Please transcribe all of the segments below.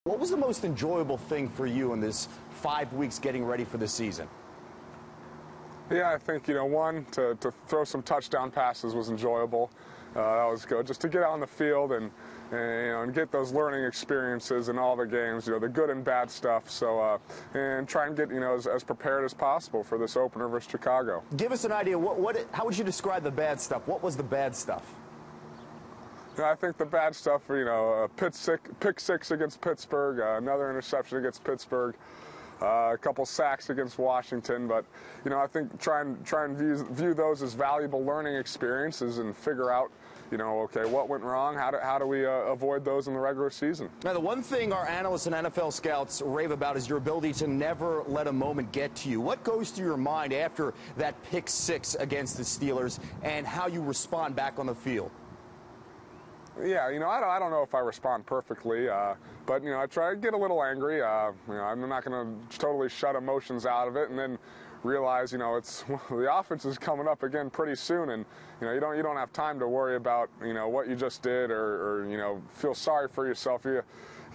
What was the most enjoyable thing for you in this 5 weeks getting ready for the season? Yeah, I think, one, to throw some touchdown passes was enjoyable. That was good. Just to get out on the field and get those learning experiences in all the games, the good and bad stuff. So, and try and get, as prepared as possible for this opener versus Chicago. Give us an idea. How would you describe the bad stuff? What was the bad stuff? I think the bad stuff, pick six against Pittsburgh, another interception against Pittsburgh, a couple sacks against Washington. But, I think try and view those as valuable learning experiences and figure out, okay, what went wrong? How do we avoid those in the regular season? Now, the one thing our analysts and NFL scouts rave about is your ability to never let a moment get to you. What goes through your mind after that pick six against the Steelers and how you respond back on the field? Yeah, I don't know if I respond perfectly, but, I try to get a little angry. I'm not going to totally shut emotions out of it and then realize, it's the offense is coming up again pretty soon, and, you don't have time to worry about, what you just did or feel sorry for yourself. You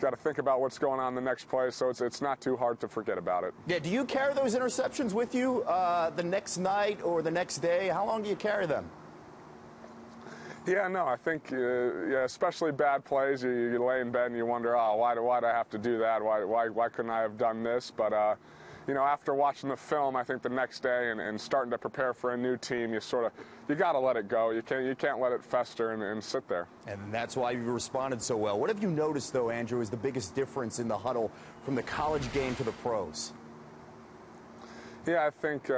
got to think about what's going on in the next play, so it's not too hard to forget about it. Yeah, do you carry those interceptions with you the next night or the next day? How long do you carry them? Yeah, no, I think, especially bad plays, you lay in bed and you wonder, oh, why do I have to do that? Why couldn't I have done this? But, after watching the film, I think the next day and starting to prepare for a new team, you got to let it go. You can't let it fester and sit there. And that's why you responded so well. What have you noticed, though, Andrew, is the biggest difference in the huddle from the college game to the pros? Yeah, I think...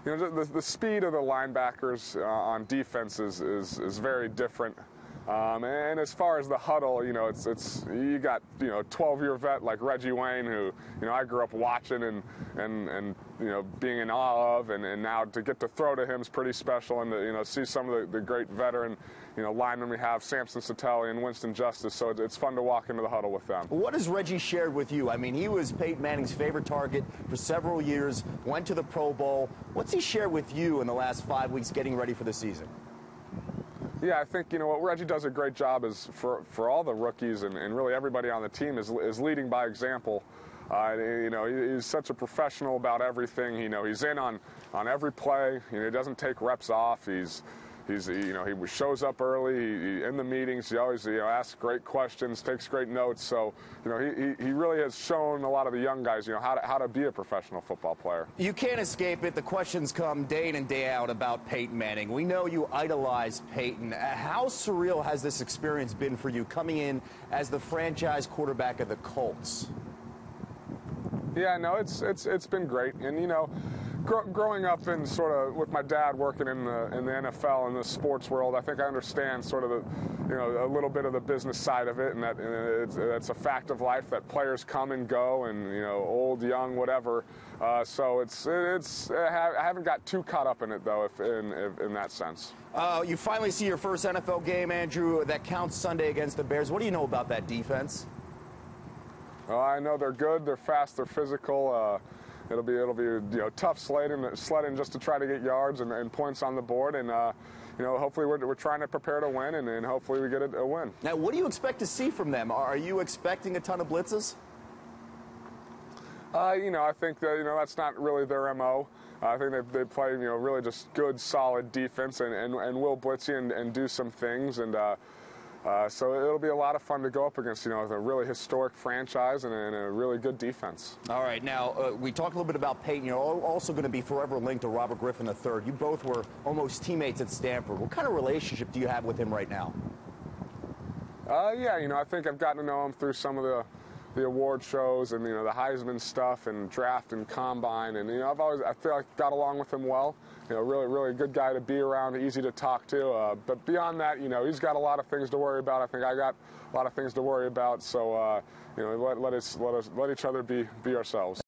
the speed of the linebackers on defense is very different. And as far as the huddle, it's you got 12-year vet like Reggie Wayne, who I grew up watching and being in awe of, and now to get to throw to him is pretty special, and to see some of the great veteran linemen we have, Samson Sattelli and Winston Justice. So it's fun to walk into the huddle with them. What has Reggie shared with you? I mean, he was Peyton Manning's favorite target for several years, went to the Pro Bowl. What's he shared with you in the last 5 weeks getting ready for the season? Yeah, I think, what Reggie does a great job is for all the rookies and really everybody on the team is leading by example. He's such a professional about everything. He's in on every play. He doesn't take reps off. He shows up early. In the meetings, he always asks great questions, takes great notes. So he really has shown a lot of the young guys how to be a professional football player. You can't escape it. The questions come day in and day out about Peyton Manning. We know you idolize Peyton. How surreal has this experience been for you coming in as the franchise quarterback of the Colts? Yeah, no, it's been great, and growing up in with my dad working in the NFL and the sports world, I think I understand a little bit of the business side of it, and it's a fact of life that players come and go, and old, young, whatever. So I haven't got too caught up in it though, in that sense. You finally see your first NFL game, Andrew. That counts Sunday against the Bears. What do you know about that defense? I know they're good, they're fast, they're physical. It'll be tough sledding just to try to get yards and points on the board, and hopefully we're trying to prepare to win, and hopefully we get a win. Now, what do you expect to see from them? Are you expecting a ton of blitzes? I think that that's not really their MO. I think they play really just good, solid defense, and will blitz you and do some things, and. So it'll be a lot of fun to go up against, a really historic franchise and a really good defense. All right. Now, we talked a little bit about Peyton. You're also going to be forever linked to Robert Griffin III. You both were almost teammates at Stanford. What kind of relationship do you have with him right now? Yeah, I think I've gotten to know him through some of the award shows and, the Heisman stuff and draft and combine. And, I feel like I got along with him well. Really good guy to be around, easy to talk to. But beyond that, he's got a lot of things to worry about. I think I got a lot of things to worry about. So, let each other be ourselves.